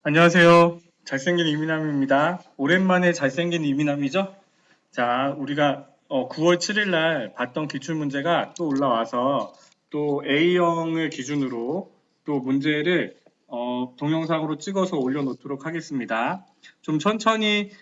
안녕하세요. 잘생긴 이민남입니다. 오랜만에 잘생긴 이민남이죠? 자, 우리가 9월 7일 날 봤던 기출문제가 또 올라와서 또 A형을 기준으로 또 문제를 동영상으로 찍어서 올려놓도록 하겠습니다. 좀 천천히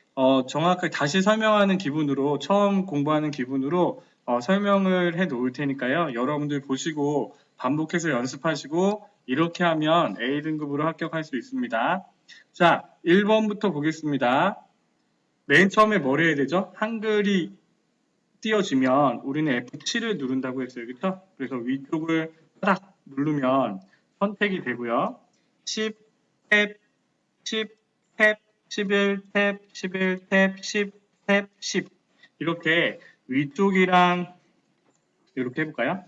정확하게 다시 설명하는 기분으로 처음 공부하는 기분으로 설명을 해 놓을 테니까요. 여러분들 보시고 반복해서 연습하시고 이렇게 하면 A등급으로 합격할 수 있습니다. 자, 1번부터 보겠습니다. 맨 처음에 뭘 해야 되죠? 한글이 띄어지면 우리는 F7을 누른다고 했어요. 그렇죠? 그래서 위쪽을 딱 누르면 선택이 되고요. 10, 탭, 10, 탭, 11, 탭, 11, 탭, 10, 탭, 10 이렇게 위쪽이랑 이렇게 해볼까요?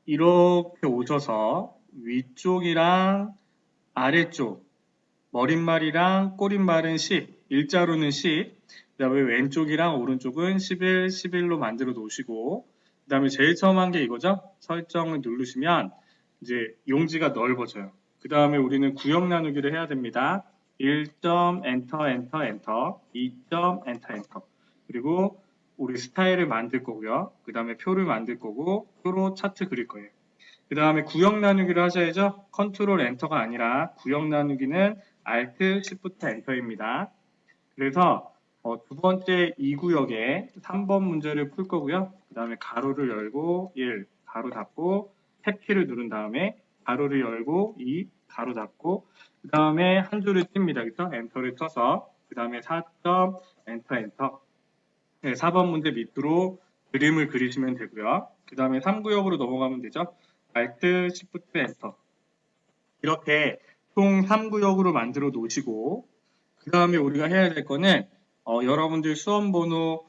이렇게 오셔서 위쪽이랑 아래쪽 머릿말이랑 꼬릿말은 10, 일자로는 10, 그 다음에 왼쪽이랑 오른쪽은 11, 11로 만들어 놓으시고, 그 다음에 제일 처음 한 게 이거죠? 설정을 누르시면 이제 용지가 넓어져요. 그 다음에 우리는 구역 나누기를 해야 됩니다. 1점 엔터 엔터 엔터, 2점 엔터 엔터. 그리고 우리 스타일을 만들 거고요. 그 다음에 표를 만들 거고, 표로 차트 그릴 거예요. 그 다음에 구역 나누기를 하셔야죠. 컨트롤 엔터가 아니라 구역 나누기는 Alt Shift 엔터입니다. 그래서 두 번째 이 구역에 3번 문제를 풀 거고요. 그 다음에 가로를 열고 1, 가로 닫고 탭키를 누른 다음에 가로를 열고 2, 가로 닫고 그 다음에 한 줄을 찝니다. 그렇죠? 엔터를 쳐서 그 다음에 4점 엔터 엔터 네, 4번 문제 밑으로 그림을 그리시면 되고요. 그 다음에 3구역으로 넘어가면 되죠. Alt Shift 엔터 이렇게 총 3구역으로 만들어 놓으시고 그 다음에 우리가 해야 될 거는 여러분들 수험번호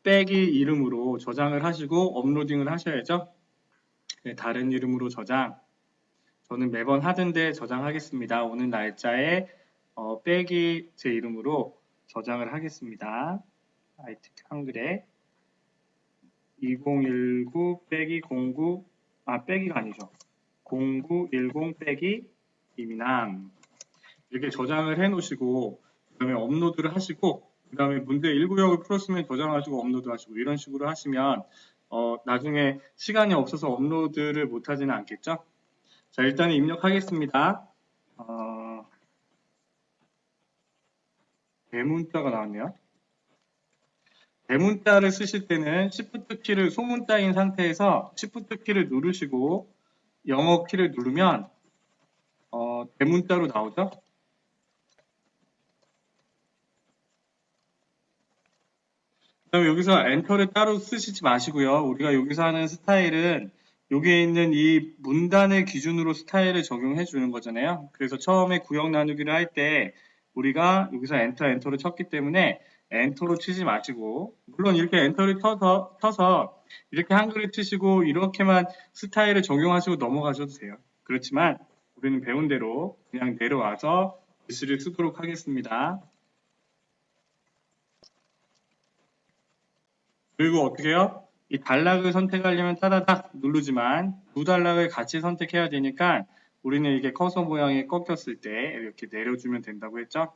빼기 이름으로 저장을 하시고 업로딩을 하셔야죠. 네, 다른 이름으로 저장. 저는 매번 하던데 저장하겠습니다. 오늘 날짜에 빼기 제 이름으로 저장을 하겠습니다. IT 한글에 2019 빼기 09 빼기가 아니죠. 0910 빼기 이민남 이렇게 저장을 해 놓으시고 그 다음에 업로드를 하시고 그 다음에 문제 1구역을 풀었으면 저장하시고 업로드 하시고 이런 식으로 하시면 나중에 시간이 없어서 업로드를 못 하지는 않겠죠? 자 일단 입력하겠습니다. 대문자가 나왔네요. 대문자를 쓰실 때는 Shift 키를 소문자인 상태에서 Shift 키를 누르시고 영어 키를 누르면 대문자로 나오죠? 그럼 여기서 엔터를 따로 쓰시지 마시고요. 우리가 여기서 하는 스타일은 여기에 있는 이 문단을 기준으로 스타일을 적용해 주는 거잖아요. 그래서 처음에 구역 나누기를 할 때 우리가 여기서 엔터를 쳤기 때문에 엔터로 치지 마시고 물론 이렇게 엔터를 쳐서 이렇게 한글을 치시고 이렇게만 스타일을 적용하시고 넘어가셔도 돼요. 그렇지만 우리는 배운 대로 그냥 내려와서 글씨를 쓰도록 하겠습니다. 그리고 어떻게 해요? 이 단락을 선택하려면 따다닥 누르지만 두 단락을 같이 선택해야 되니까 우리는 이게 커서 모양이 꺾였을 때 이렇게 내려주면 된다고 했죠?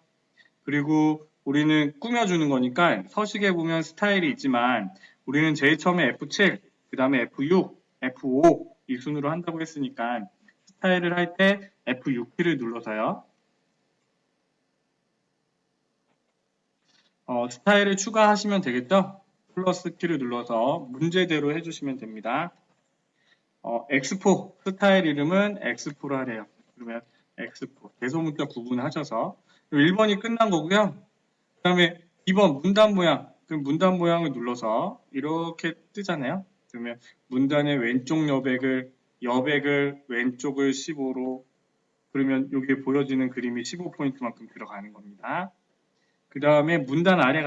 그리고 우리는 꾸며주는 거니까 서식에 보면 스타일이 있지만 우리는 제일 처음에 F7, 그 다음에 F6, F5 이 순으로 한다고 했으니까 스타일을 할 때 F6키를 눌러서요. 스타일을 추가하시면 되겠죠? 플러스 키를 눌러서 문제대로 해주시면 됩니다. X4 스타일 이름은 X4로 하래요. 그러면 X4 대소문자 구분하셔서 1번이 끝난 거고요. 그 다음에 2번 문단 모양 그럼 문단 모양을 눌러서 이렇게 뜨잖아요. 그러면 문단의 왼쪽 여백을 왼쪽을 15로 그러면 여기에 보여지는 그림이 15포인트만큼 들어가는 겁니다. 그 다음에 문단 아래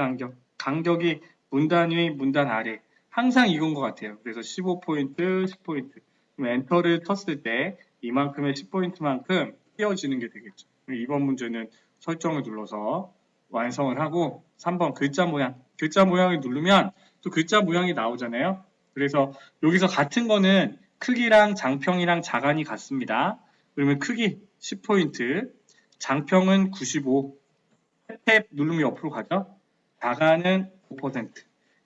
간격이 문단 위, 문단 아래 항상 이건 것 같아요. 그래서 15포인트, 10포인트 그럼 엔터를 쳤을 때 이만큼의 10포인트만큼 띄어지는 게 되겠죠. 이번 문제는 설정을 눌러서 완성을 하고 3번 글자 모양을 누르면 또 글자 모양이 나오잖아요. 그래서 여기서 같은 거는 크기랑 장평이랑 자간이 같습니다. 그러면 크기 10포인트 장평은 95, 탭 누르면 옆으로 가죠. 다가는 5%.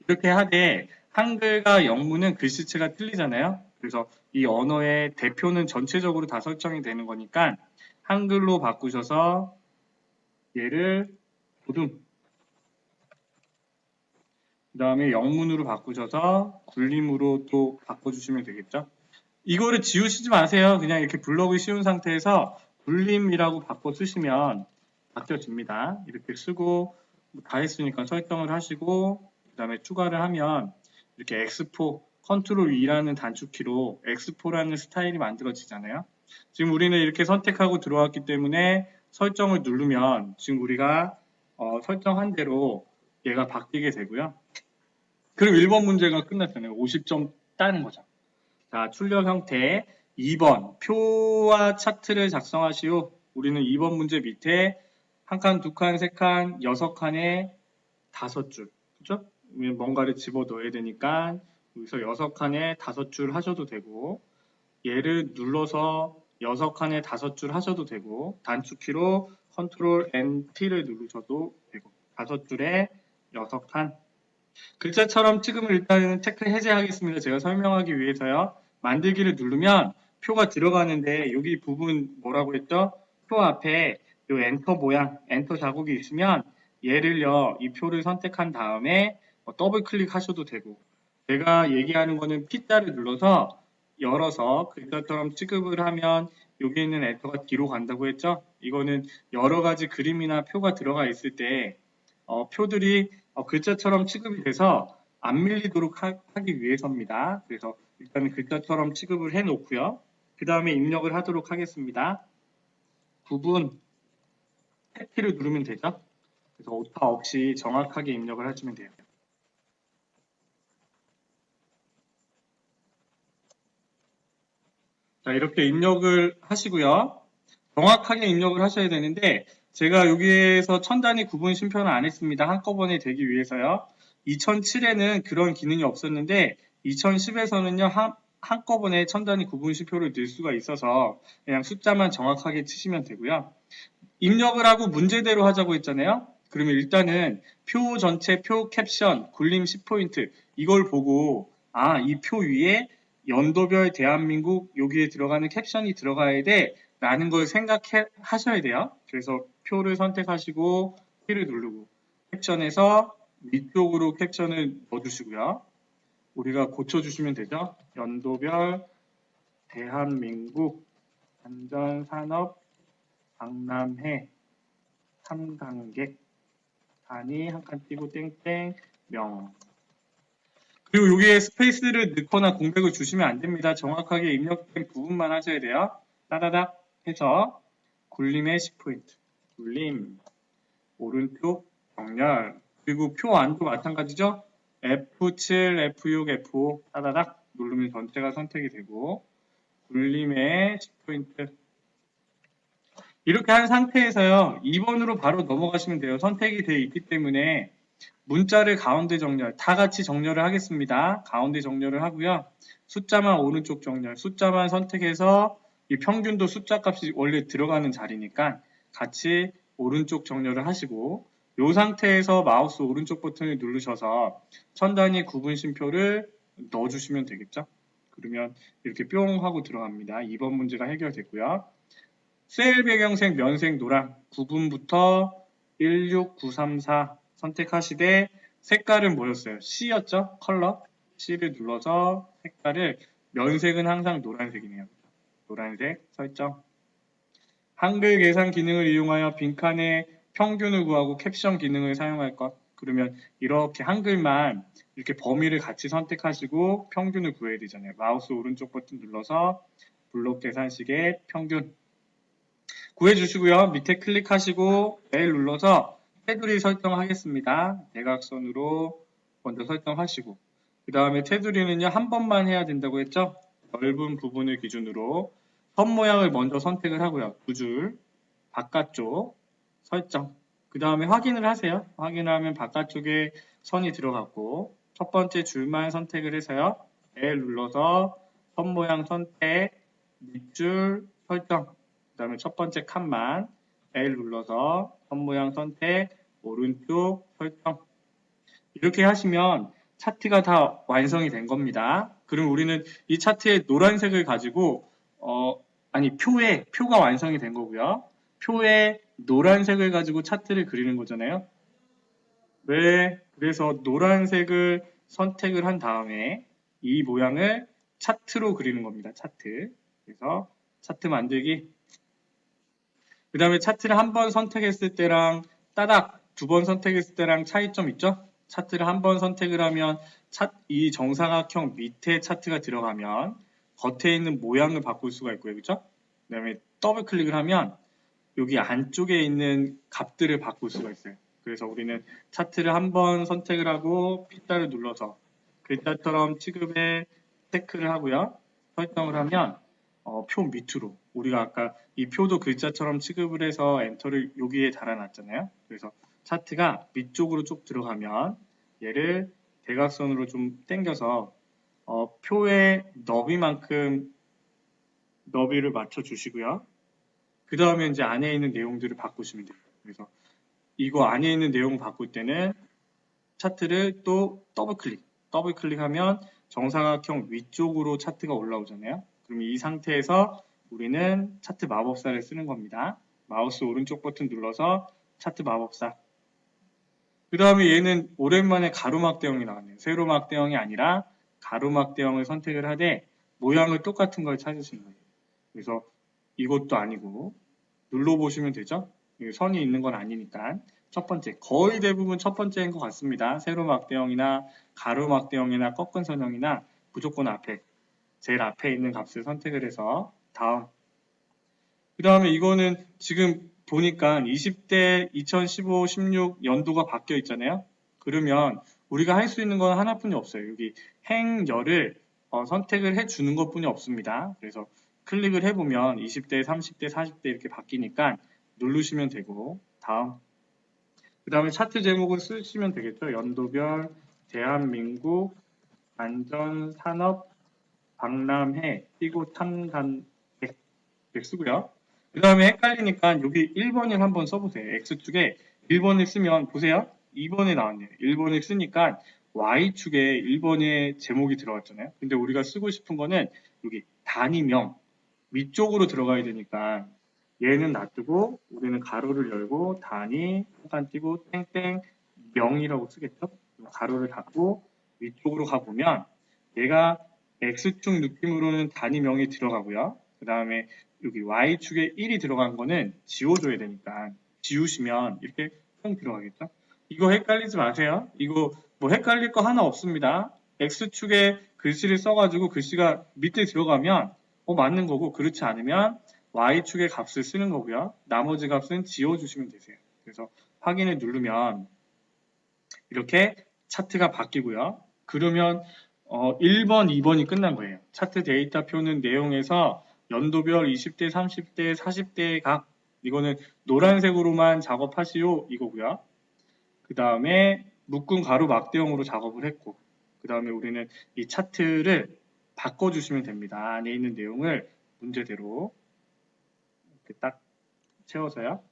이렇게 하되 한글과 영문은 글씨체가 틀리잖아요. 그래서 이 언어의 대표는 전체적으로 다 설정이 되는 거니까 한글로 바꾸셔서 얘를 도둠, 그 다음에 영문으로 바꾸셔서 굴림으로 또 바꿔주시면 되겠죠. 이거를 지우시지 마세요. 그냥 이렇게 블럭을 씌운 상태에서 굴림이라고 바꿔 쓰시면 바뀌어집니다. 이렇게 쓰고 다 했으니까 설정을 하시고 그 다음에 추가를 하면 이렇게 X4 컨트롤 E라는 단축키로 X4라는 스타일이 만들어지잖아요. 지금 우리는 이렇게 선택하고 들어왔기 때문에 설정을 누르면 지금 우리가 설정한 대로 얘가 바뀌게 되고요. 그리고 1번 문제가 끝났잖아요. 50점 따는 거죠. 자, 출력 형태 2번 표와 차트를 작성하시오. 우리는 2번 문제 밑에 한 칸, 두 칸, 세 칸, 여섯 칸에 5줄. 그죠? 뭔가를 집어 넣어야 되니까 여기서 6칸에 5줄 하셔도 되고 얘를 눌러서 6칸에 5줄 하셔도 되고 단축키로 컨트롤 NT를 누르셔도 되고 5줄에 6칸 글자처럼 찍으면 일단은 체크 해제하겠습니다. 제가 설명하기 위해서요. 만들기를 누르면 표가 들어가는데 여기 부분 뭐라고 했죠? 표 앞에 요 엔터 모양, 엔터 자국이 있으면 얘를요, 이 표를 선택한 다음에 더블 클릭하셔도 되고 제가 얘기하는 거는 P자를 눌러서 열어서 글자처럼 취급을 하면 여기 있는 엔터가 뒤로 간다고 했죠? 이거는 여러 가지 그림이나 표가 들어가 있을 때 표들이 글자처럼 취급이 돼서 안 밀리도록 하기 위해서입니다. 그래서 일단은 글자처럼 취급을 해 놓고요. 그 다음에 입력을 하도록 하겠습니다. 구분 탭키를 누르면 되죠. 그래서 오타 없이 정확하게 입력을 하시면 돼요. 자, 이렇게 입력을 하시고요. 정확하게 입력을 하셔야 되는데 제가 여기에서 천단위 구분 심표는 안 했습니다. 한꺼번에 되기 위해서요. 2007에는 그런 기능이 없었는데 2010에서는요. 한꺼번에 천단위 구분 심표를 넣을 수가 있어서 그냥 숫자만 정확하게 치시면 되고요. 입력을 하고 문제대로 하자고 했잖아요. 그러면 일단은 표 전체 표 캡션 굴림 10포인트 이걸 보고 이 표 위에 연도별 대한민국 여기에 들어가는 캡션이 들어가야 돼 라는 걸 생각하셔야 돼요. 그래서 표를 선택하시고 키를 누르고 캡션에서 위쪽으로 캡션을 넣어주시고요. 우리가 고쳐주시면 되죠. 연도별 대한민국 안전산업 박람회 3단계 단위 한 칸 띄고 땡땡 명 그리고 여기에 스페이스를 넣거나 공백을 주시면 안 됩니다. 정확하게 입력된 부분만 하셔야 돼요. 따다닥 해서 굴림의 10포인트 굴림 오른쪽 정렬 그리고 표 안도 마찬가지죠. F7, F6, F5 따다닥 누르면 전체가 선택이 되고 굴림의 10포인트 이렇게 한 상태에서요. 2번으로 바로 넘어가시면 돼요. 선택이 되어 있기 때문에 문자를 가운데 정렬, 다 같이 정렬을 하겠습니다. 가운데 정렬을 하고요. 숫자만 오른쪽 정렬, 숫자만 선택해서 이 평균도 숫자 값이 원래 들어가는 자리니까 같이 오른쪽 정렬을 하시고 이 상태에서 마우스 오른쪽 버튼을 누르셔서 천단위 구분 심표를 넣어주시면 되겠죠. 그러면 이렇게 뿅 하고 들어갑니다. 2번 문제가 해결됐고요. 셀 배경색 면색 노랑 구분부터 16934 선택하시되 색깔은 뭐였어요? C였죠? 컬러 C를 눌러서 색깔을 면색은 항상 노란색이네요. 노란색 설정 한글 계산 기능을 이용하여 빈칸의 평균을 구하고 캡션 기능을 사용할 것 그러면 이렇게 한글만 이렇게 범위를 같이 선택하시고 평균을 구해야 되잖아요. 마우스 오른쪽 버튼 눌러서 블록 계산식의 평균 구해주시고요. 밑에 클릭하시고 메일 눌러서 테두리 설정하겠습니다. 대각선으로 먼저 설정하시고 그 다음에 테두리는요. 한 번만 해야 된다고 했죠. 넓은 부분을 기준으로 선 모양을 먼저 선택을 하고요. 2줄 바깥쪽 설정 그 다음에 확인을 하세요. 확인을 하면 바깥쪽에 선이 들어갔고 첫 번째 줄만 선택을 해서요. L 눌러서 선 모양 선택 밑줄 설정 그 다음에 첫 번째 칸만 L 눌러서 선모양 선택, 오른쪽 설정. 이렇게 하시면 차트가 다 완성이 된 겁니다. 그럼 우리는 이 차트의 노란색을 가지고 표가 완성이 된 거고요. 표에 노란색을 가지고 차트를 그리는 거잖아요. 네, 그래서 노란색을 선택을 한 다음에 이 모양을 차트로 그리는 겁니다. 차트. 그래서 차트 만들기. 그 다음에 차트를 한 번 선택했을 때랑 따닥 두 번 선택했을 때랑 차이점 있죠? 차트를 한 번 선택을 하면 이 정사각형 밑에 차트가 들어가면 겉에 있는 모양을 바꿀 수가 있고요. 그죠? 그 다음에 더블 클릭을 하면 여기 안쪽에 있는 값들을 바꿀 수가 있어요. 그래서 우리는 차트를 한 번 선택을 하고 P자를 눌러서 글자처럼 취급에 체크를 하고요. 설정을 하면 표 밑으로 우리가 아까 이 표도 글자처럼 취급을 해서 엔터를 여기에 달아놨잖아요. 그래서 차트가 밑쪽으로 쭉 들어가면 얘를 대각선으로 좀 당겨서 표의 너비만큼 너비를 맞춰 주시고요. 그 다음에 이제 안에 있는 내용들을 바꾸시면 돼요. 그래서 이거 안에 있는 내용을 바꿀 때는 차트를 또 더블 클릭하면 정사각형 위쪽으로 차트가 올라오잖아요. 그럼 이 상태에서 우리는 차트 마법사를 쓰는 겁니다. 마우스 오른쪽 버튼 눌러서 차트 마법사. 그 다음에 얘는 오랜만에 가로막 대형이 나왔네요. 세로막 대형이 아니라 가로막 대형을 선택을 하되 모양을 똑같은 걸 찾으시는 거예요. 그래서 이것도 아니고 눌러보시면 되죠. 선이 있는 건 아니니까 첫 번째, 거의 대부분 첫 번째인 것 같습니다. 세로막대형이나 가로막대형이나 꺾은 선형이나 무조건 앞에, 제일 앞에 있는 값을 선택을 해서 다음. 그 다음에 이거는 지금 보니까 20대 2015, 16 연도가 바뀌어 있잖아요. 그러면 우리가 할 수 있는 건 하나뿐이 없어요. 여기 행열을 선택을 해주는 것뿐이 없습니다. 그래서 클릭을 해보면 20대, 30대, 40대 이렇게 바뀌니까 누르시면 되고 다음. 그 다음에 차트 제목을 쓰시면 되겠죠. 연도별 대한민국 안전산업 박람회 띄고 탐관 100 쓰고요. 그 다음에 헷갈리니까 여기 1번을 한번 써보세요. X축에 1번을 쓰면 보세요. 2번에 나왔네요. 1번을 쓰니까 Y축에 1번에 제목이 들어갔잖아요. 근데 우리가 쓰고 싶은 거는 여기 단위명 위쪽으로 들어가야 되니까 얘는 놔두고 우리는 가로를 열고 단위 한칸 띄고 땡땡 명이라고 쓰겠죠. 가로를 닫고 위쪽으로 가보면 얘가 X축 느낌으로는 단위명이 들어가고요. 그 다음에 여기 Y축에 1이 들어간 거는 지워줘야 되니까 지우시면 이렇게 뿅 들어가겠죠. 이거 헷갈리지 마세요. 이거 뭐 헷갈릴 거 하나 없습니다. X축에 글씨를 써가지고 글씨가 밑에 들어가면 맞는 거고 그렇지 않으면 Y축의 값을 쓰는 거고요. 나머지 값은 지워주시면 되세요. 그래서 확인을 누르면 이렇게 차트가 바뀌고요. 그러면 1번, 2번이 끝난 거예요. 차트 데이터표는 내용에서 연도별 20대, 30대, 40대 각 이거는 노란색으로만 작업하시오 이거고요. 그 다음에 묶은 가로 막대형으로 작업을 했고 그 다음에 우리는 이 차트를 바꿔주시면 됩니다. 안에 있는 내용을 문제대로 이렇게 딱 채워서요.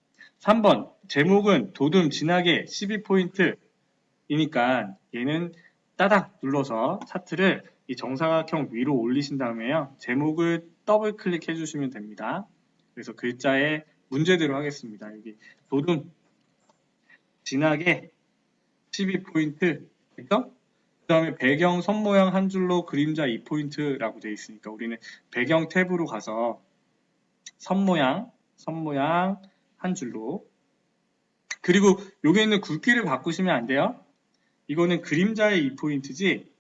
3번 제목은 도둠 진하게 12포인트이니까 얘는 따닥 눌러서 차트를 이 정사각형 위로 올리신 다음에요. 제목을 더블 클릭해 주시면 됩니다. 그래서 글자에 문제대로 하겠습니다. 여기 도둠 진하게 12포인트 됐죠? 그 다음에 배경 선모양 한 줄로 그림자 2포인트라고 되어 있으니까 우리는 배경 탭으로 가서 선모양 한 줄로 그리고 여기 있는 굵기를 바꾸시면 안 돼요. 이거는 그림자의 2포인트지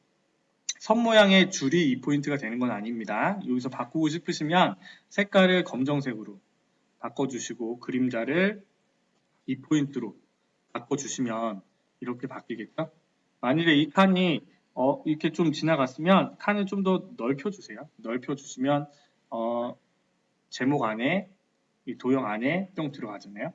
선모양의 줄이 2포인트가 되는 건 아닙니다. 여기서 바꾸고 싶으시면 색깔을 검정색으로 바꿔주시고 그림자를 2포인트로 바꿔주시면 이렇게 바뀌겠죠? 만일에 이 칸이 이렇게 좀 지나갔으면 칸을 좀 더 넓혀주세요. 넓혀주시면 제목 안에 이 도형 안에 뿅 들어가잖아요.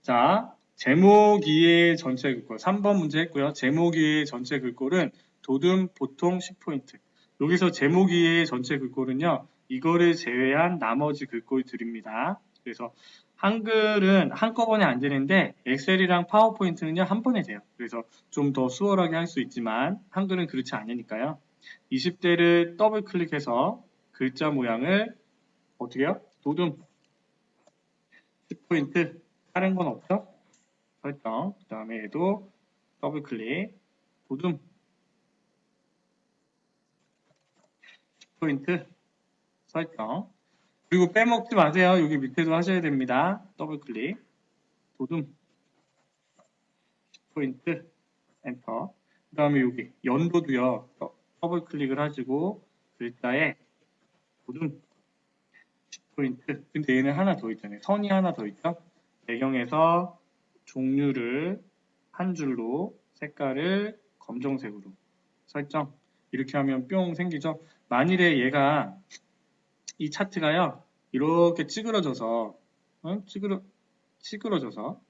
자, 제목 이외의 전체 글꼴 3번 문제 했고요. 제목 이외의 전체 글꼴은 도둠 보통 10포인트. 여기서 제목 이외의 전체 글꼴은요. 이거를 제외한 나머지 글꼴들입니다. 그래서 한글은 한꺼번에 안 되는데 엑셀이랑 파워포인트는요 한 번에 돼요. 그래서 좀 더 수월하게 할 수 있지만 한글은 그렇지 않으니까요. 20대를 더블 클릭해서 글자 모양을 어떻게 해요? 도둠 10포인트 다른 건 없죠? 설정 그 다음에 얘도 더블 클릭 도둠 10포인트 설정 그리고 빼먹지 마세요. 여기 밑에도 하셔야 됩니다. 더블 클릭 도둠 포인트 엔터 그 다음에 여기 연도도요 더블 클릭을 하시고 글자에 도둠 포인트 근데 얘는 하나 더 있잖아요. 선이 하나 더 있죠. 배경에서 종류를 한 줄로 색깔을 검정색으로 설정 이렇게 하면 뿅 생기죠. 만일에 얘가 이 차트가요 이렇게 찌그러져서 찌그러져서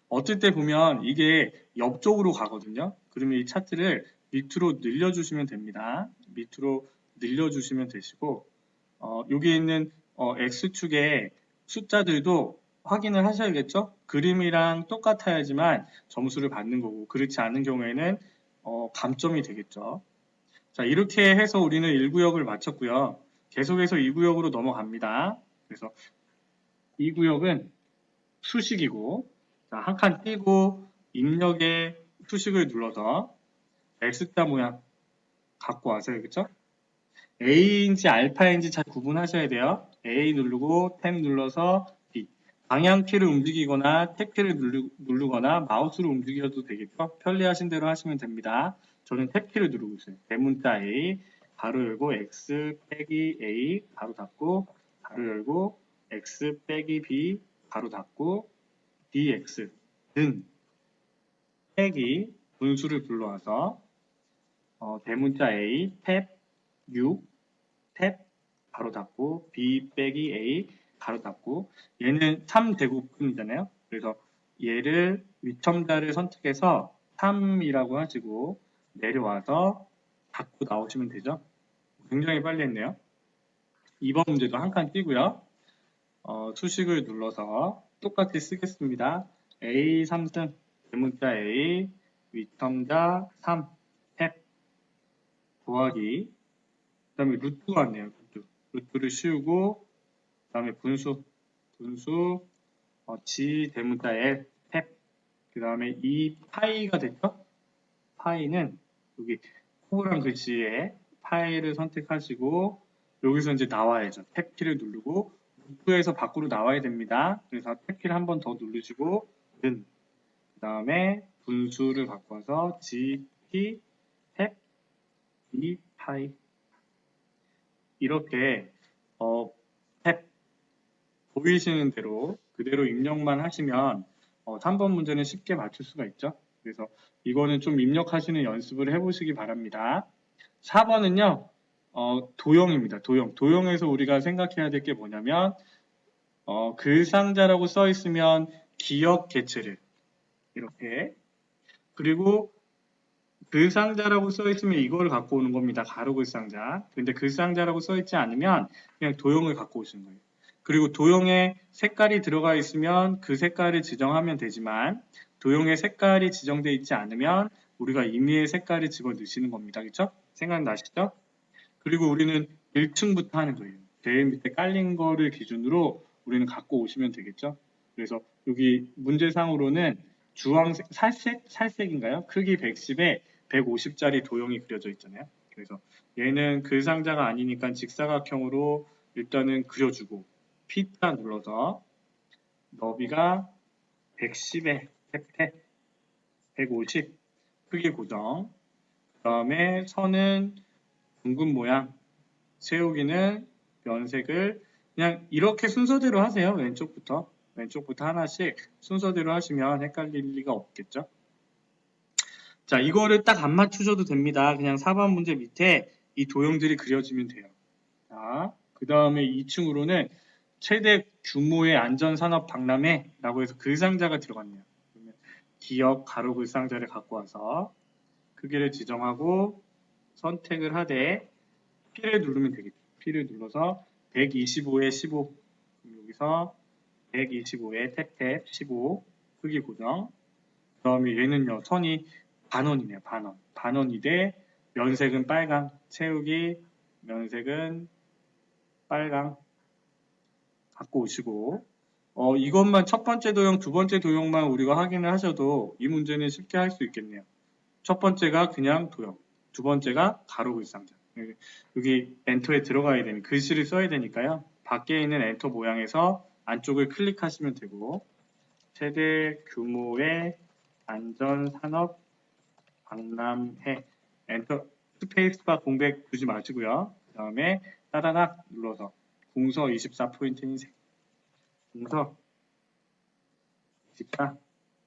어떨 때 보면 이게 옆쪽으로 가거든요. 그러면 이 차트를 밑으로 늘려주시면 됩니다. 밑으로 늘려주시면 되시고 여기 있는 X축의 숫자들도 확인을 하셔야겠죠? 그림이랑 똑같아야지만 점수를 받는 거고 그렇지 않은 경우에는 감점이 되겠죠. 자 이렇게 해서 우리는 1구역을 마쳤고요. 계속해서 2구역으로 넘어갑니다. 그래서 2구역은 수식이고 한 칸 띄고 입력에 수식을 눌러서 X자 모양 갖고 와서요. 그쵸? A인지 알파인지 잘 구분하셔야 돼요. A 누르고 탭 눌러서 B 방향키를 움직이거나 탭키를 누르거나 마우스로 움직여도 되겠죠? 편리하신 대로 하시면 됩니다. 저는 탭키를 누르고 있어요. 대문자 A 가로 열고 X 빼기 A 가로 닫고 가로 열고 X 빼기 B 가로 닫고 dx 등 빼기 분수를 불러와서 대문자 A 탭 6 탭 가로 닫고 B 빼기 A 가로 닫고 얘는 3제곱근이잖아요. 그래서 얘를 위첨자를 선택해서 3이라고 하시고 내려와서 닫고 나오시면 되죠. 굉장히 빨리 했네요. 2번 문제도 한 칸 띄고요. 수식을 눌러서 똑같이 쓰겠습니다. A 3승 대문자 A 위첨자 3 탭 더하기 그 다음에 루트가 왔네요. 루트를 씌우고 그 다음에 분수 G 대문자 L 탭 그 다음에 이 파이가 됐죠? 파이는 여기 코란 글씨에 파이를 선택하시고 여기서 이제 나와야죠. 탭 키를 누르고 루트에서 밖으로 나와야 됩니다. 그래서 탭 키를 한 번 더 누르시고 는 그 다음에 분수를 바꿔서 GP 탭 E 파이 이렇게 탭 보이시는 대로 그대로 입력만 하시면 3번 문제는 쉽게 맞출 수가 있죠. 그래서 이거는 좀 입력하시는 연습을 해보시기 바랍니다. 4번은요. 도형입니다. 도형에서 우리가 생각해야 될 게 뭐냐면 글상자라고 써 있으면 기역 개체를 이렇게 그리고 글상자라고 써 있으면 이걸 갖고 오는 겁니다. 가로 글상자. 근데 글상자라고 써 있지 않으면 그냥 도형을 갖고 오시는 거예요. 그리고 도형에 색깔이 들어가 있으면 그 색깔을 지정하면 되지만 도형에 색깔이 지정되어 있지 않으면 우리가 임의의 색깔을 집어 넣으시는 겁니다. 그렇죠? 생각나시죠? 그리고 우리는 1층부터 하는 거예요. 제일 밑에 깔린 거를 기준으로 우리는 갖고 오시면 되겠죠? 그래서 여기 문제상으로는 주황색, 살색인가요? 크기 110에 150짜리 도형이 그려져 있잖아요. 그래서 얘는 글상자가 아니니까 직사각형으로 일단은 그려주고 P자 눌러서 너비가 110에 탭탭 150 크기 고정 그 다음에 선은 둥근 모양 세우기는 면색을 그냥 이렇게 순서대로 하세요. 왼쪽부터 하나씩 순서대로 하시면 헷갈릴 리가 없겠죠. 자, 이거를 딱 안 맞추셔도 됩니다. 그냥 4번 문제 밑에 이 도형들이 그려지면 돼요. 자, 그 다음에 2층으로는 최대 규모의 안전산업 박람회라고 해서 글상자가 들어갔네요. 그러면 기역 가로 글상자를 갖고 와서 크기를 지정하고 선택을 하되 P를 누르면 되겠죠. P를 눌러서 125에 15 그럼 여기서 125에 탭탭 15 크기 고정. 그 다음에 얘는요, 선이 반원이네요, 반원. 반원이 돼 면색은 빨강, 채우기 면색은 빨강 갖고 오시고, 이것만 첫 번째 도형, 두 번째 도형만 우리가 확인을 하셔도 이 문제는 쉽게 할 수 있겠네요. 첫 번째가 그냥 도형, 두 번째가 가로 글상자. 여기 엔터에 들어가야 되니 글씨를 써야 되니까요. 밖에 있는 엔터 모양에서 안쪽을 클릭하시면 되고, 최대 규모의 안전산업 박람회 엔터 스페이스바 공백 두지 마시고요. 그 다음에 따다닥 눌러서 동서 24포인트 흰색, 동서 24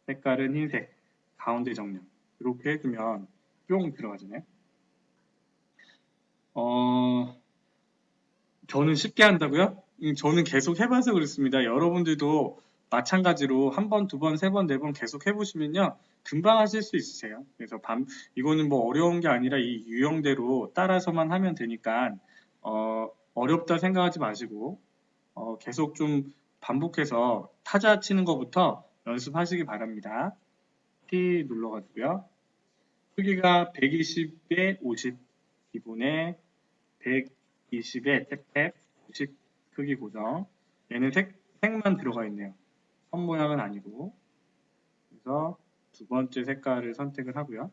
색깔은 흰색, 가운데 정렬 이렇게 해주면 뿅 들어가잖아요. 저는 쉽게 한다고요? 저는 계속 해봐서 그렇습니다. 여러분들도 마찬가지로 한 번, 두 번, 세 번, 네 번 계속 해보시면요. 금방 하실 수 있으세요. 그래서 이거는 뭐 어려운 게 아니라 이 유형대로 따라서만 하면 되니까, 어렵다 생각하지 마시고, 계속 좀 반복해서 타자 치는 것부터 연습하시기 바랍니다. T 눌러가지고요. 크기가 120에 50, 기본에 120에 탭탭 50 크기 고정. 얘는 색만 들어가 있네요. 선 모양은 아니고. 그래서 두 번째 색깔을 선택을 하고요.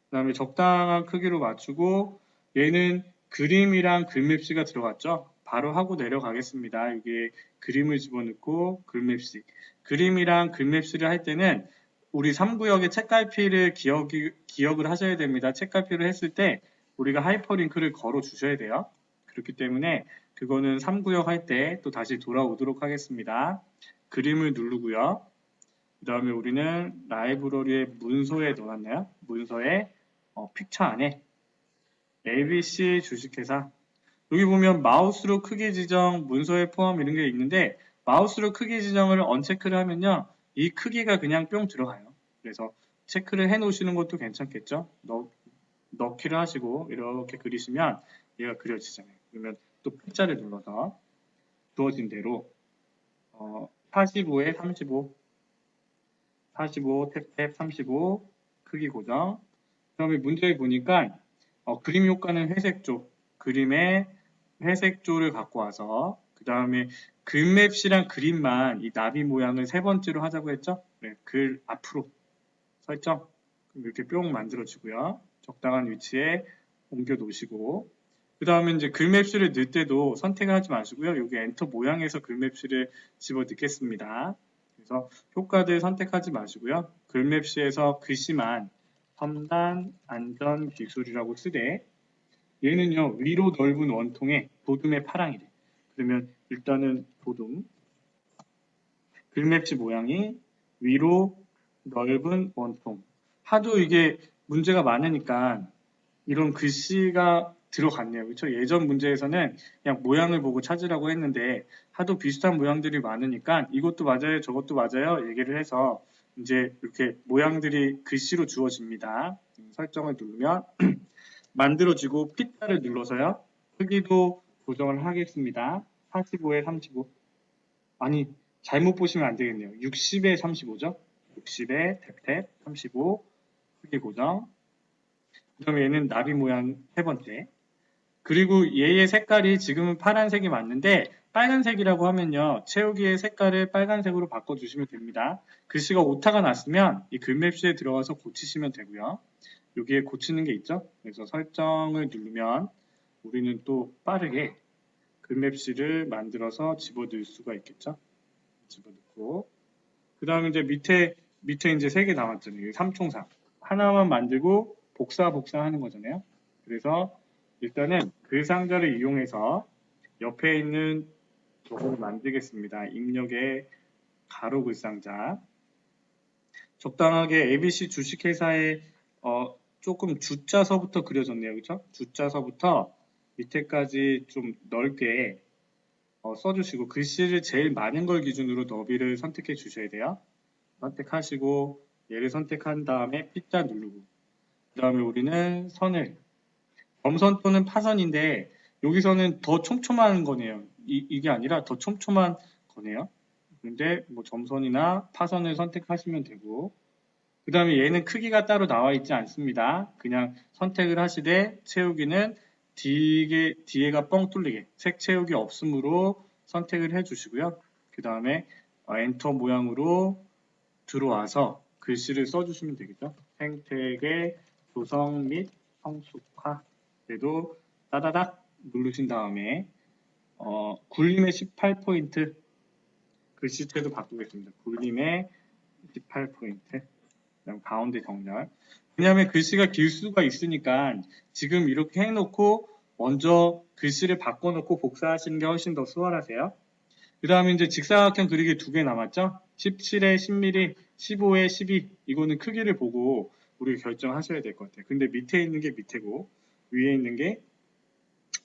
그 다음에 적당한 크기로 맞추고, 얘는 그림이랑 글맵시가 들어갔죠? 바로 하고 내려가겠습니다. 이게 그림을 집어넣고 글맵시. 그림이랑 글맵시를 할 때는 우리 3구역의 책갈피를 기억을 하셔야 됩니다. 책갈피를 했을 때 우리가 하이퍼링크를 걸어 주셔야 돼요. 그렇기 때문에 그거는 3구역 할 때 또 다시 돌아오도록 하겠습니다. 그림을 누르고요. 그 다음에 우리는 라이브러리의 문서에 넣어놨나요? 문서에 픽처 안에 ABC 주식회사, 여기 보면 마우스로 크기 지정, 문서의 포함 이런 게 있는데, 마우스로 크기 지정을 언체크를 하면요, 이 크기가 그냥 뿅 들어가요. 그래서 체크를 해 놓으시는 것도 괜찮겠죠? 넣기를 하시고 이렇게 그리시면 얘가 그려지잖아요. 그러면 또 P자를 눌러서 주어진 대로 45에 35, 45 탭탭 35 크기 고정. 그다음에 문제에 보니까 그림 효과는 회색조, 그림의 회색조를 갖고 와서 그 다음에 글맵시랑 그림만 이 나비 모양을 세 번째로 하자고 했죠? 네, 글 앞으로 설정 이렇게 뿅 만들어주고요. 적당한 위치에 옮겨 놓으시고, 그 다음에 이제 글맵시를 넣을 때도 선택을 하지 마시고요. 여기 엔터 모양에서 글맵시를 집어 넣겠습니다. 그래서 효과들 선택하지 마시고요. 글맵시에서 글씨만 첨단 안전 기술이라고 쓰되, 얘는요 위로 넓은 원통에 도둠의 파랑이래. 그러면 일단은 도둠 글맵시 모양이 위로 넓은 원통. 하도 이게 문제가 많으니까 이런 글씨가 들어갔네요. 그렇죠? 예전 문제에서는 그냥 모양을 보고 찾으라고 했는데 하도 비슷한 모양들이 많으니까 이것도 맞아요, 저것도 맞아요 얘기를 해서 이제 이렇게 모양들이 글씨로 주어집니다. 설정을 누르면 만들어지고 P자를 눌러서요. 크기도 조정을 하겠습니다. 45에 35. 아니, 잘못 보시면 안 되겠네요. 60에 35죠? 60에 탭탭 35 크기 고정. 그 다음에 얘는 나비 모양 세 번째. 그리고 얘의 색깔이 지금은 파란색이 맞는데 빨간색이라고 하면요. 채우기의 색깔을 빨간색으로 바꿔주시면 됩니다. 글씨가 오타가 났으면 이 글맵시에 들어가서 고치시면 되고요. 여기에 고치는 게 있죠. 그래서 설정을 누르면 우리는 또 빠르게 글맵시를 만들어서 집어넣을 수가 있겠죠. 집어넣고 그 다음에 이제 밑에 이제 3개 남았잖아요. 삼총사 하나만 만들고 복사하는 거잖아요. 그래서 일단은 그 상자를 이용해서 옆에 있는 저거를 만들겠습니다. 입력의 가로 글상자. 적당하게 ABC 주식회사의 조금 주자서부터 그려졌네요. 그렇죠? 주자서부터 밑에까지 좀 넓게 써주시고 글씨를 제일 많은 걸 기준으로 너비를 선택해 주셔야 돼요. 선택하시고 얘를 선택한 다음에 P자 누르고 그 다음에 우리는 선을 점선 또는 파선인데 여기서는 더 촘촘한 거네요. 이게 아니라 더 촘촘한 거네요. 근데 뭐 점선이나 파선을 선택하시면 되고, 그 다음에 얘는 크기가 따로 나와 있지 않습니다. 그냥 선택을 하시되 채우기는 뒤에가 뻥 뚫리게 색 채우기 없음으로 선택을 해주시고요. 그 다음에 엔터 모양으로 들어와서 글씨를 써주시면 되겠죠. 생태계 조성 및 성숙화에도 따다닥 누르신 다음에 굴림의 18포인트 글씨체도 바꾸겠습니다. 굴림의 18포인트 그다음 가운데 정렬. 왜냐하면 글씨가 길 수가 있으니까 지금 이렇게 해놓고 먼저 글씨를 바꿔놓고 복사하시는 게 훨씬 더 수월하세요. 그 다음에 이제 직사각형 그리기 2개 남았죠? 17에 10mm, 15에 12. 이거는 크기를 보고 우리가 결정하셔야 될 것 같아요. 근데 밑에 있는 게 밑에고 위에 있는 게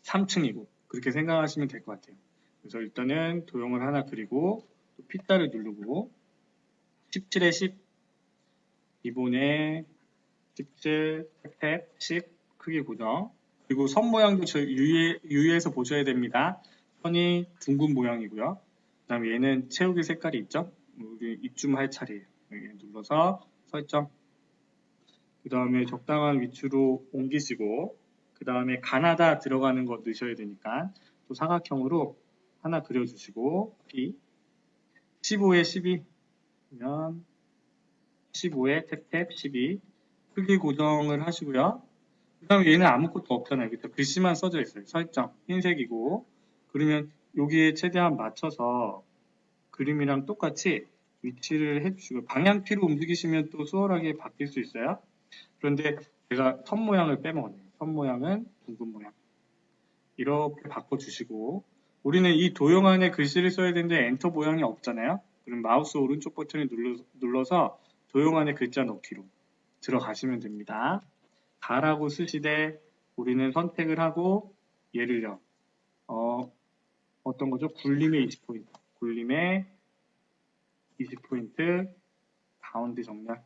3층이고 그렇게 생각하시면 될 것 같아요. 그래서 일단은 도형을 하나 그리고 또 P자를 누르고 17에 10 기본에 17, 탭, 10 크기 고정. 그리고 선 모양도 유의해서 보셔야 됩니다. 선이 둥근 모양이고요. 그 다음에 얘는 채우기 색깔이 있죠? 우리 이쯤 할 차례예요. 여기 눌러서 설정. 그 다음에 적당한 위치로 옮기시고 그 다음에 가나다 들어가는 거 넣으셔야 되니까 또 사각형으로 하나 그려주시고 P 15에 12면 15에 탭탭 12 크기 고정을 하시고요. 그 다음에 얘는 아무것도 없잖아요. 그쵸? 글씨만 써져 있어요. 설정 흰색이고 그러면 여기에 최대한 맞춰서 그림이랑 똑같이 위치를 해주시고 방향키로 움직이시면 또 수월하게 바뀔 수 있어요. 그런데 제가 선 모양을 빼먹었네요. 선 모양은 둥근 모양 이렇게 바꿔주시고 우리는 이 도형 안에 글씨를 써야 되는데 엔터 모양이 없잖아요. 그럼 마우스 오른쪽 버튼을 눌러서 도형 안에 글자 넣기로 들어가시면 됩니다. 가라고 쓰시되 우리는 선택을 하고 얘를요. 어떤 거죠? 굴림의 20포인트. 굴림의 20포인트 가운데 정렬.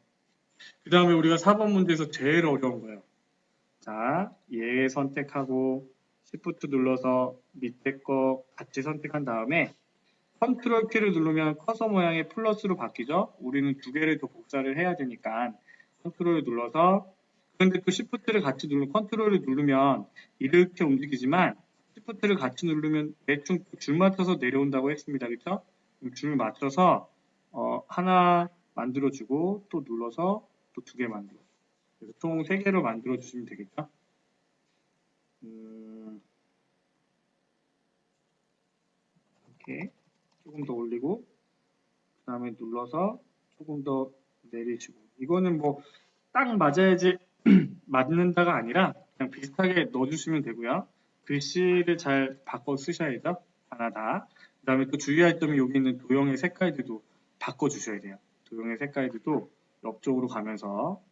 그 다음에 우리가 4번 문제에서 제일 어려운 거예요. 자, 얘 선택하고 Shift 눌러서 밑에 거 같이 선택한 다음에 컨트롤 키를 누르면 커서 모양이 플러스로 바뀌죠? 우리는 두 개를 더 복사를 해야 되니까 컨트롤을 눌러서 그런데 또 Shift를 같이 누르면 컨트롤을 누르면 이렇게 움직이지만 Shift를 같이 누르면 대충 줄 맞춰서 내려온다고 했습니다. 그렇죠? 줄 맞춰서 하나 만들어주고 또 눌러서 또 두 개 만들어. 그래서 총 3개로 만들어 주시면 되겠죠? 이렇게 조금 더 올리고 그 다음에 눌러서 조금 더 내리시고 이거는 뭐 딱 맞아야지 맞는다가 아니라 그냥 비슷하게 넣어주시면 되고요. 글씨를 잘 바꿔 쓰셔야죠. 하나 그 다음에 또 주의할 점이 여기 있는 도형의 색깔들도 바꿔주셔야 돼요. 도형의 색깔들도 옆쪽으로 가면서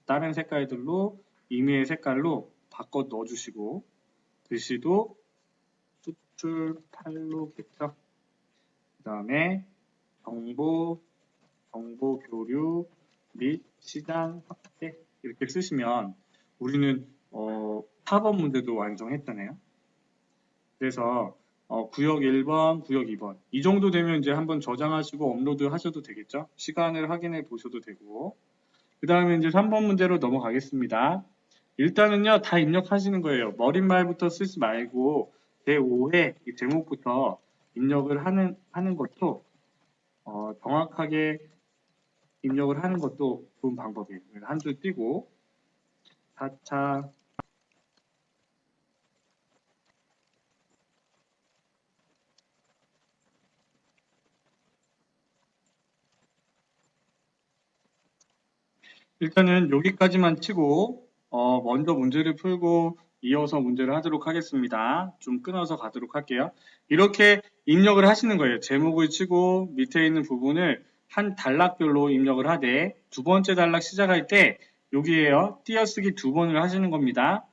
다른 색깔들로 임의의 색깔로 바꿔 넣어주시고 글씨도 수출 팔로겠죠. 그 다음에 정보 교류 및 시장 확대 이렇게 쓰시면 우리는 4번 문제도 완성했잖아요. 그래서 구역 1번, 구역 2번 이 정도 되면 이제 한번 저장하시고 업로드 하셔도 되겠죠. 시간을 확인해 보셔도 되고 그 다음에 이제 3번 문제로 넘어가겠습니다. 일단은요 다 입력하시는 거예요. 머릿말부터 쓰지 말고 제5회 제목부터 입력을 하는 것도 정확하게 입력을 하는 것도 좋은 방법이에요. 한 줄 띄고 4차 일단은 여기까지만 치고 먼저 문제를 풀고 이어서 문제를 하도록 하겠습니다. 좀 끊어서 가도록 할게요. 이렇게 입력을 하시는 거예요. 제목을 치고 밑에 있는 부분을 한 단락별로 입력을 하되 두 번째 단락 시작할 때 여기에요. 띄어쓰기 2번을 하시는 겁니다.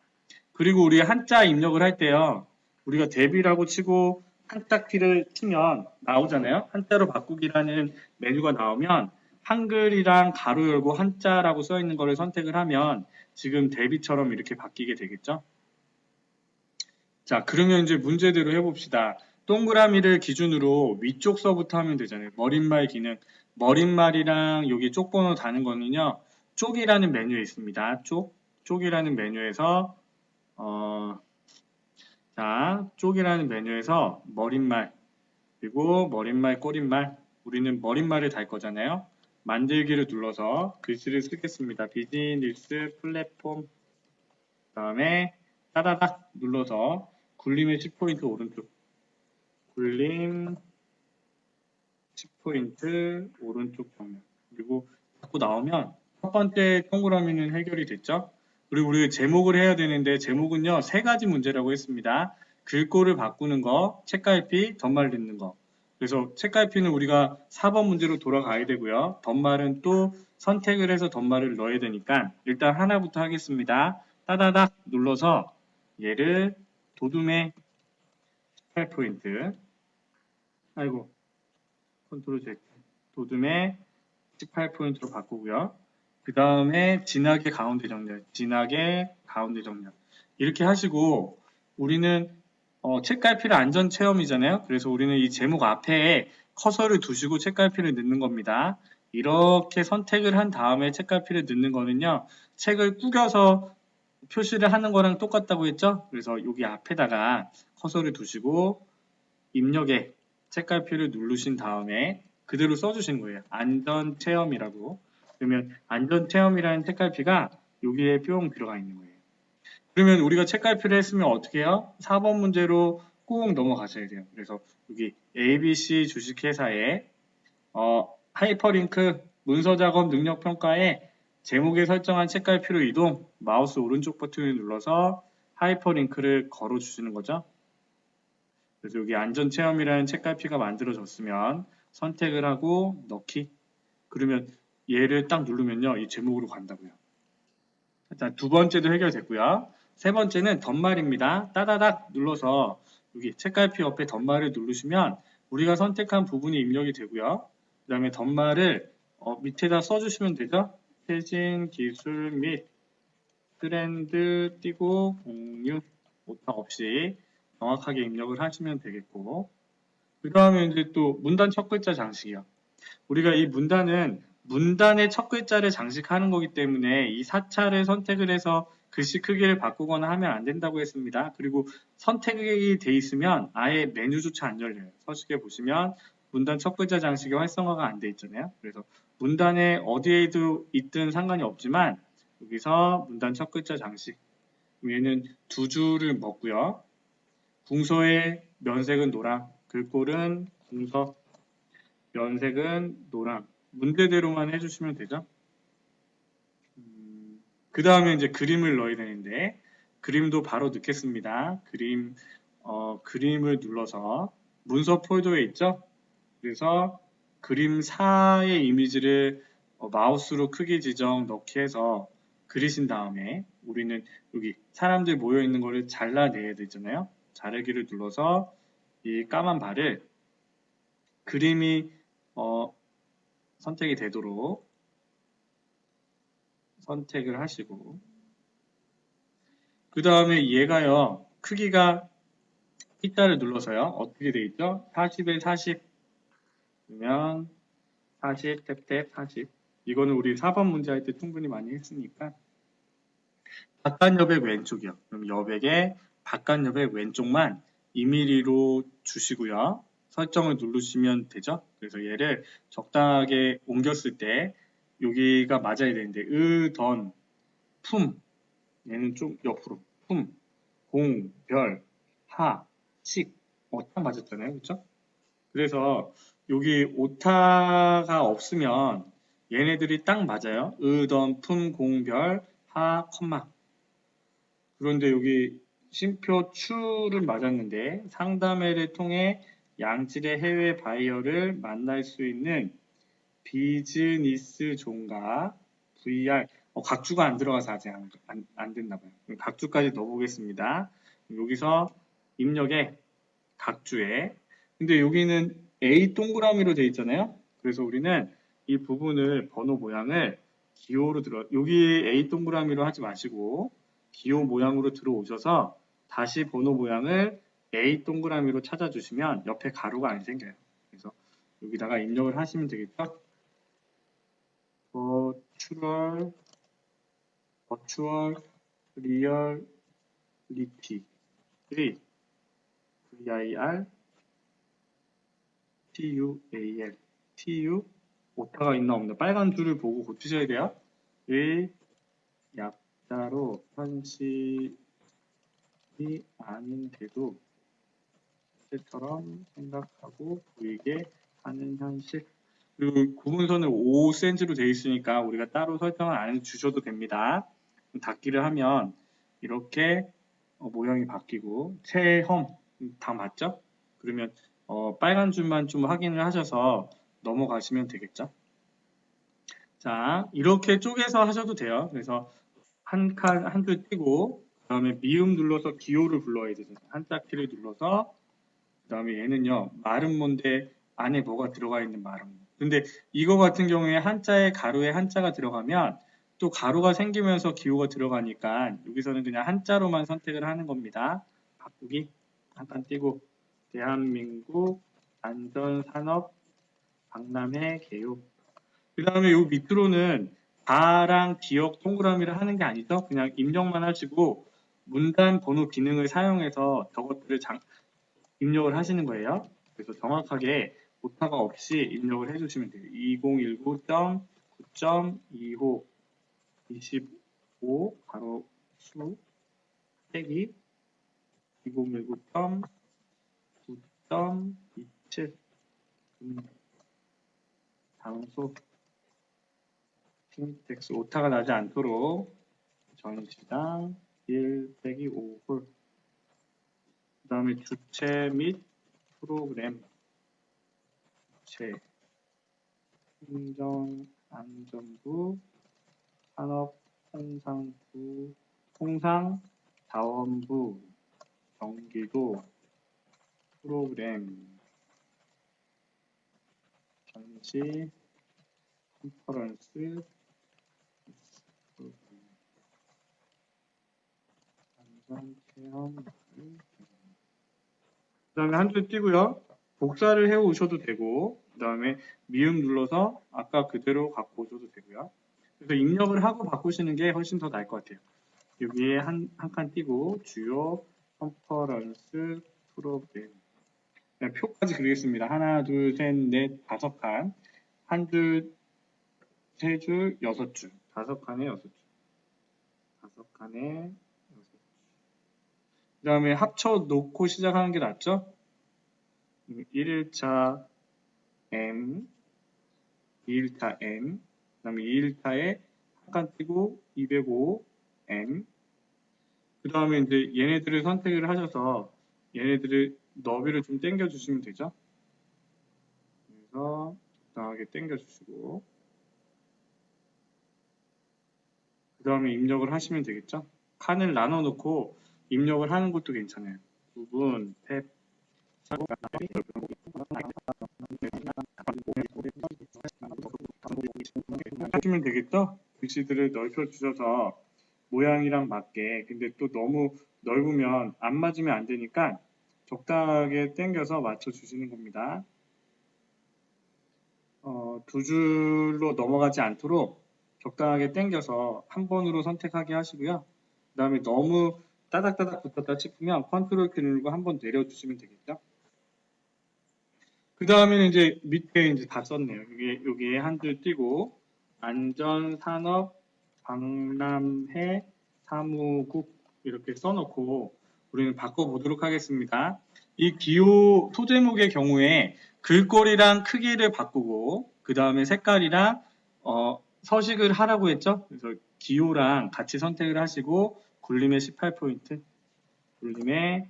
그리고 우리 한자 입력을 할 때요. 우리가 대비라고 치고 한자 키를 치면 나오잖아요. 한자로 바꾸기라는 메뉴가 나오면 한글이랑 가로 열고 한자라고 써 있는 거를 선택을 하면 지금 대비처럼 이렇게 바뀌게 되겠죠. 자, 그러면 이제 문제대로 해봅시다. 동그라미를 기준으로 위쪽 서부터 하면 되잖아요. 머릿말 기능. 머릿말이랑 여기 쪽 번호 다는 거는요. 쪽이라는 메뉴에 있습니다. 쪽이라는 메뉴에서 쪽이라는 메뉴에서 머릿말 그리고 머릿말, 꼬릿말 우리는 머릿말을 달 거잖아요. 만들기를 눌러서 글씨를 쓰겠습니다. 비즈니스 플랫폼 다음에 따다닥 눌러서 굴림의 10포인트 오른쪽 굴림 10포인트 오른쪽 정면 그리고 자꾸 나오면 첫 번째 동그라미는 해결이 됐죠. 그리고 우리가 제목을 해야 되는데 제목은요 3가지 문제라고 했습니다. 글꼴을 바꾸는 거, 책갈피, 덧말 넣는 거. 그래서 책갈피는 우리가 4번 문제로 돌아가야 되고요. 덧말은 또 선택을 해서 덧말을 넣어야 되니까 일단 하나부터 하겠습니다. 따다닥 눌러서 얘를 도둠의 18포인트 아이고 컨트롤 Z 도둠의 18포인트로 바꾸고요. 그 다음에 진하게 가운데 정렬 이렇게 하시고 우리는 책갈피를 안전 체험이잖아요. 그래서 우리는 이 제목 앞에 커서를 두시고 책갈피를 넣는 겁니다. 이렇게 선택을 한 다음에 책갈피를 넣는 거는요. 책을 구겨서 표시를 하는 거랑 똑같다고 했죠. 그래서 여기 앞에다가 커서를 두시고 입력에 책갈피를 누르신 다음에 그대로 써주신 거예요. 안전체험이라고. 그러면 안전체험이라는 책갈피가 여기에 뿅 들어가 있는 거예요. 그러면 우리가 책갈피를 했으면 어떻게 해요? 4번 문제로 꼭 넘어가셔야 돼요. 그래서 여기 ABC 주식회사의 하이퍼링크 문서작업 능력평가에 제목에 설정한 책갈피로 이동 마우스 오른쪽 버튼을 눌러서 하이퍼링크를 걸어주시는 거죠. 그래서 여기 안전체험이라는 책갈피가 만들어졌으면 선택을 하고 넣기 그러면 얘를 딱 누르면요 이 제목으로 간다고요. 일단 두 번째도 해결됐고요. 세 번째는 덧말입니다. 따다닥 눌러서 여기 책갈피 옆에 덧말을 누르시면 우리가 선택한 부분이 입력이 되고요. 그 다음에 덧말을 밑에다 써주시면 되죠. 최신 기술 및 트렌드 띄고 공유 오타 없이 정확하게 입력을 하시면 되겠고 그 다음에 이제 또 문단 첫 글자 장식이요. 우리가 이 문단의 첫 글자를 장식하는 거기 때문에 이 사차를 선택을 해서 글씨 크기를 바꾸거나 하면 안 된다고 했습니다. 그리고 선택이 돼 있으면 아예 메뉴조차 안 열려요. 서식에 보시면 문단 첫 글자 장식이 활성화가 안 돼 있잖아요. 그래서 문단에 어디에도 있든 상관이 없지만 여기서 문단 첫 글자 장식 얘는 두 줄을 먹고요. 궁서의 면색은 노랑, 글꼴은 궁서, 면색은 노랑. 문제대로만 해주시면 되죠. 그 다음에 이제 그림을 넣어야 되는데 그림도 바로 넣겠습니다. 그림을 눌러서 문서 폴더에 있죠. 그래서 그림 4의 이미지를 마우스로 크기 지정 넣기 해서 그리신 다음에 우리는 여기 사람들 모여 있는 거를 잘라내야 되잖아요. 자르기를 눌러서 이 까만 발을 그림이 선택이 되도록 선택을 하시고 그 다음에 얘가요 크기가 P자를 눌러서요 어떻게 돼 있죠? 40에 40 그러면 40 탭탭 40 이거는 우리 4번 문제 할 때 충분히 많이 했으니까 바깥 여백 왼쪽이요. 그럼 여백의 바깥 여백 왼쪽만 2mm로 주시고요. 설정을 누르시면 되죠. 그래서 얘를 적당하게 옮겼을 때 여기가 맞아야 되는데 던, 품 얘는 좀 옆으로 품, 공, 별, 하, 식 딱 맞았잖아요. 그렇죠? 그래서 여기 오타가 없으면 얘네들이 딱 맞아요. 던, 품, 공, 별, 하, 컴마 그런데 여기 쉼표 추는 맞았는데 상담회를 통해 양질의 해외 바이어를 만날 수 있는 비즈니스 종가 VR 각주가 안 들어가서 아직 안 됐나 봐요. 각주까지 넣어보겠습니다. 여기서 입력에 각주에 근데 여기는 A 동그라미로 되어 있잖아요. 그래서 우리는 이 부분을 번호 모양을 기호로 여기 A 동그라미로 하지 마시고 기호 모양으로 들어오셔서 다시 번호 모양을 A 동그라미로 찾아주시면 옆에 가로가 안 생겨요. 그래서 여기다가 입력을 하시면 되겠죠? 버추얼 리얼리티 3 VIR TUAL TU 오타가 있나 없나 빨간 줄을 보고 고치셔야 돼요. 의 약자로 현실이 아닌데도 실제처럼 생각하고 보이게 하는 현실. 그리고 구분선을 5cm로 되어 있으니까 우리가 따로 설정을 안 주셔도 됩니다. 닫기를 하면 이렇게 모양이 바뀌고 체험 다 맞죠? 그러면 빨간 줄만 좀 확인을 하셔서 넘어가시면 되겠죠? 자, 이렇게 쪼개서 하셔도 돼요. 그래서 한 줄 띄고 그 다음에 미음 눌러서 기호를 불러야 되잖아요. 한자 키를 눌러서 그 다음에 얘는요 말은 뭔데 안에 뭐가 들어가 있는 말은 뭐. 근데 이거 같은 경우에 한자에 가로에 한자가 들어가면 또 가로가 생기면서 기호가 들어가니까 여기서는 그냥 한자로만 선택을 하는 겁니다. 바꾸기 잠깐 띄고 대한민국 안전산업 박람회 개요. 그 다음에 요 밑으로는 다랑 기억 동그라미를 하는 게 아니죠. 그냥 입력만 하시고 문단 번호 기능을 사용해서 저것들을 입력을 하시는 거예요. 그래서 정확하게 오타가 없이 입력을 해주시면 돼요. 2019.9.25 25 가로 수 빼기 2019.9.27 다음 수 텍스 오타가 나지 않도록 전시당 1 빼기 5홀 그 다음에 주체 및 프로그램 주체 행정안전부 산업통상부 통상자원부 경기도 프로그램 전시 컨퍼런스 안전체험 그 다음에 한 줄 띄고요. 복사를 해 오셔도 되고 그 다음에 미음 눌러서 아까 그대로 갖고 오셔도 되고요. 그래서 입력을 하고 바꾸시는 게 훨씬 더 나을 것 같아요. 여기에 한 칸 띄고 주요 컨퍼런스 프로그램 표까지 그리겠습니다. 하나, 둘, 셋, 넷, 5칸 한 줄, 세 줄, 6줄 5칸에 6줄 5칸에 6줄 그 다음에 합쳐 놓고 시작하는 게 낫죠? 1일차 M 2일차 M 그 다음에 2일차에 한 칸 띄고 205 M 그 다음에 이제 얘네들을 선택을 하셔서 얘네들을 너비를 좀 당겨 주시면 되죠. 그래서 적당하게 당겨 주시고 그 다음에 입력을 하시면 되겠죠. 칸을 나눠 놓고 입력을 하는 것도 괜찮아요. 부분, 탭, 하시면 되겠죠. 글씨들을 넓혀 주셔서 모양이랑 맞게 근데 또 너무 넓으면 안 맞으면 안 되니까 적당하게 당겨서 맞춰 주시는 겁니다. 두 줄로 넘어가지 않도록 적당하게 당겨서 한 번으로 선택하게 하시고요. 그 다음에 너무 따닥따닥 붙었다 싶으면 컨트롤 키 누르고 한 번 내려주시면 되겠죠. 그 다음에는 이제 밑에 이제 다 썼네요. 여기에 한 줄 띄고 안전산업 박람회 사무국 이렇게 써놓고 우리는 바꿔보도록 하겠습니다. 이 기호 소제목의 경우에 글꼴이랑 크기를 바꾸고 그 다음에 색깔이랑 서식을 하라고 했죠. 그래서 기호랑 같이 선택을 하시고 굴림의 18포인트 굴림의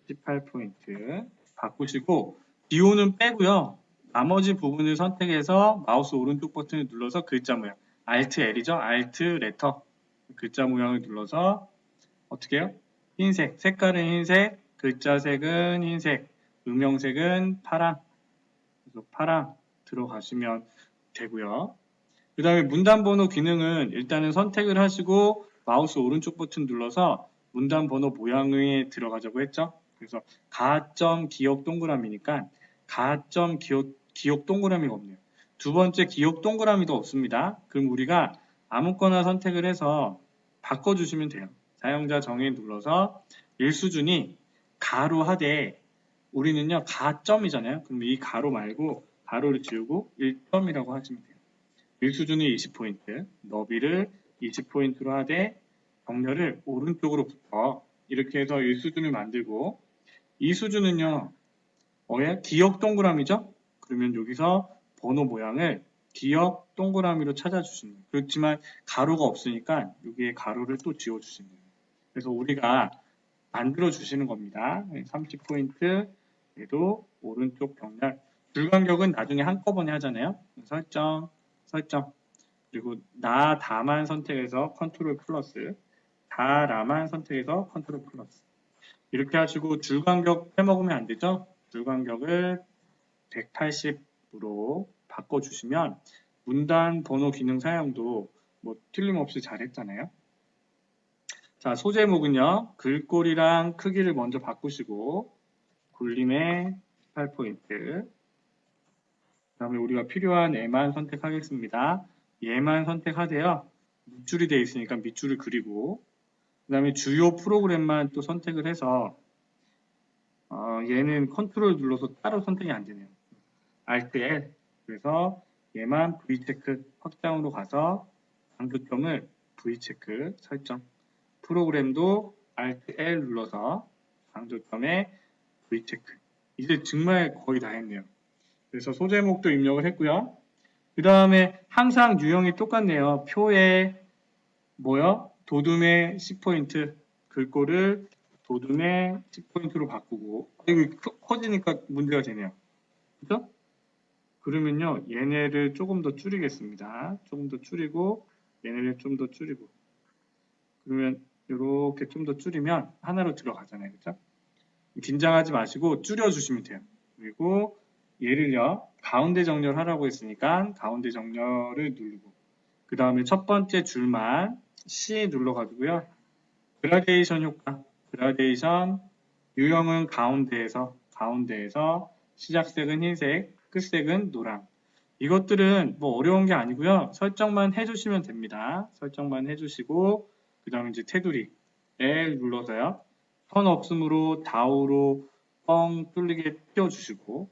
18포인트 바꾸시고 기호는 빼고요. 나머지 부분을 선택해서 마우스 오른쪽 버튼을 눌러서 글자 모양 Alt L이죠. Alt 레터 글자 모양을 눌러서 어떻게 해요? 흰색 색깔은 흰색 글자 색은 흰색 음영색은 파랑 그래서 파랑 들어가시면 되고요. 그 다음에 문단 번호 기능은 일단은 선택을 하시고 마우스 오른쪽 버튼 눌러서 문단 번호 모양에 들어가자고 했죠. 그래서 가점 기억 동그라미니까 가점 기억 동그라미가 없네요. 두 번째 기억 동그라미도 없습니다. 그럼 우리가 아무거나 선택을 해서 바꿔주시면 돼요. 사용자 정의 눌러서 1수준이 가로 하되 우리는요 가점이잖아요. 그럼 이 가로 말고 가로를 지우고 1점이라고 하시면 돼요. 1수준이 20포인트, 너비를 20포인트로 하되 정렬을 오른쪽으로 붙어 이렇게 해서 1수준을 만들고 2수준은요 기억 동그라미죠? 그러면 여기서 번호 모양을 기억 동그라미로 찾아주시면 돼요. 그렇지만 가로가 없으니까 여기에 가로를 또 지워주시면 돼요. 그래서 우리가 만들어 주시는 겁니다. 30포인트 얘도 오른쪽 병렬 줄간격은 나중에 한꺼번에 하잖아요. 설정 그리고 나 다만 선택해서 컨트롤 플러스 다라만 선택해서 컨트롤 플러스 이렇게 하시고 줄간격 빼먹으면 안 되죠. 줄간격을 180으로 바꿔주시면 문단 번호 기능 사용도 뭐 틀림없이 잘했잖아요. 자, 소제목은요. 글꼴이랑 크기를 먼저 바꾸시고 굴림에 18포인트 그 다음에 우리가 필요한 애만 선택하겠습니다. 얘만 선택하되요. 밑줄이 되어 있으니까 밑줄을 그리고 그 다음에 주요 프로그램만 또 선택을 해서 얘는 컨트롤 눌러서 따로 선택이 안 되네요. Alt L 그래서 얘만 V체크 확장으로 가서 강조점을 V체크 설정 프로그램도 Alt L 눌러서 강조점에 V체크 이제 정말 거의 다 했네요. 그래서 소제목도 입력을 했고요. 그 다음에 항상 유형이 똑같네요. 표에 도둠에 10포인트 글꼴을 도둠에 10포인트로 바꾸고 이거 커지니까 문제가 되네요. 그죠? 그러면요 얘네를 조금 더 줄이겠습니다. 조금 더 줄이고 얘네를 좀 더 줄이고 그러면 이렇게 좀 더 줄이면 하나로 들어가잖아요. 그죠? 긴장하지 마시고 줄여주시면 돼요. 그리고 얘를요 가운데 정렬하라고 했으니까 가운데 정렬을 누르고 그 다음에 첫 번째 줄만 C 눌러가지고요 그라데이션 효과 그라데이션 유형은 가운데에서 시작색은 흰색 끝색은 노랑 이것들은 뭐 어려운 게 아니고요 설정만 해주시면 됩니다. 설정만 해주시고 그 다음에 이제 테두리 L 눌러서요 선 없음으로 다우로 뻥 뚫리게 띄워주시고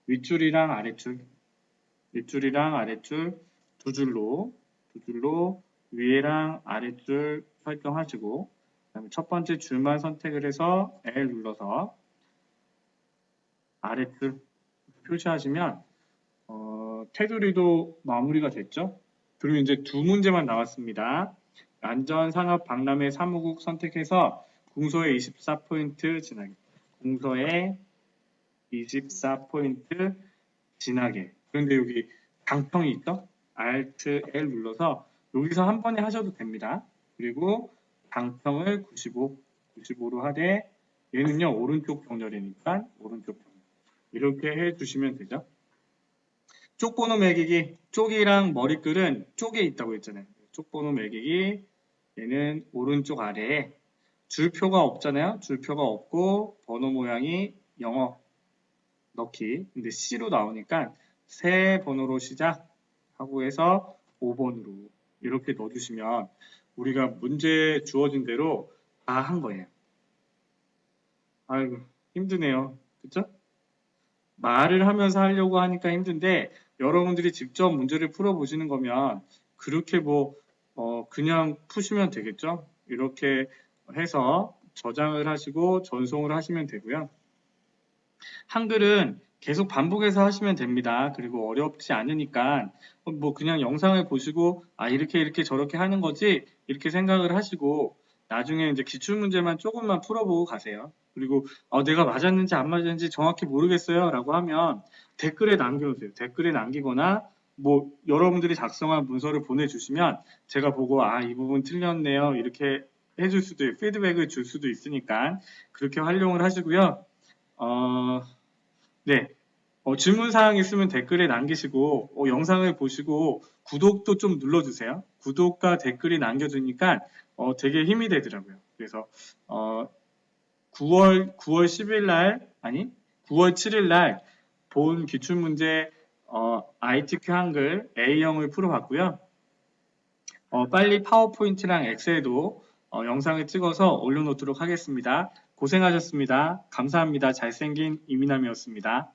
윗줄이랑 아랫줄 두 줄로 위에랑 아랫줄 설정하시고 그다음에 첫 번째 줄만 선택을 해서 L 눌러서 아랫줄 표시하시면 테두리도 마무리가 됐죠. 그리고 이제 두 문제만 나왔습니다. 안전산업 박람회 사무국 선택해서 궁서에 24포인트 지나기 궁서에 24포인트 지나게 그런데 여기 강평이 있죠? Alt L 눌러서 여기서 한 번에 하셔도 됩니다. 그리고 강평을 95로 하되 얘는요 오른쪽 병렬이니까 오른쪽 병렬 이렇게 해주시면 되죠. 쪽번호 매기기 쪽이랑 머리글은 쪽에 있다고 했잖아요. 쪽번호 매기기 얘는 오른쪽 아래에 줄표가 없잖아요. 줄표가 없고 번호 모양이 영어 넣기 근데 C로 나오니까 새 번호로 시작하고 해서 5번으로 이렇게 넣어주시면 우리가 문제 주어진 대로 다 한 거예요. 아이고 힘드네요. 그쵸? 말을 하면서 하려고 하니까 힘든데 여러분들이 직접 문제를 풀어보시는 거면 그렇게 그냥 푸시면 되겠죠? 이렇게 해서 저장을 하시고 전송을 하시면 되고요. 한글은 계속 반복해서 하시면 됩니다. 그리고 어렵지 않으니까 그냥 영상을 보시고 이렇게 저렇게 하는 거지 이렇게 생각을 하시고 나중에 이제 기출문제만 조금만 풀어보고 가세요. 그리고 내가 맞았는지 안 맞았는지 정확히 모르겠어요 라고 하면 댓글에 남겨주세요. 댓글에 남기거나 여러분들이 작성한 문서를 보내주시면 제가 보고 이 부분 틀렸네요 이렇게 해줄 수도 피드백을 줄 수도 있으니까 그렇게 활용을 하시고요. 네. 질문사항 있으면 댓글에 남기시고, 영상을 보시고, 구독도 좀 눌러주세요. 구독과 댓글이 남겨주니까, 되게 힘이 되더라고요. 그래서, 9월 10일 날, 아니, 9월 7일 날 본 기출문제 ITQ 한글 A형을 풀어봤고요. 빨리 파워포인트랑 엑셀도 영상을 찍어서 올려놓도록 하겠습니다. 고생하셨습니다. 감사합니다. 잘생긴 이민남이었습니다.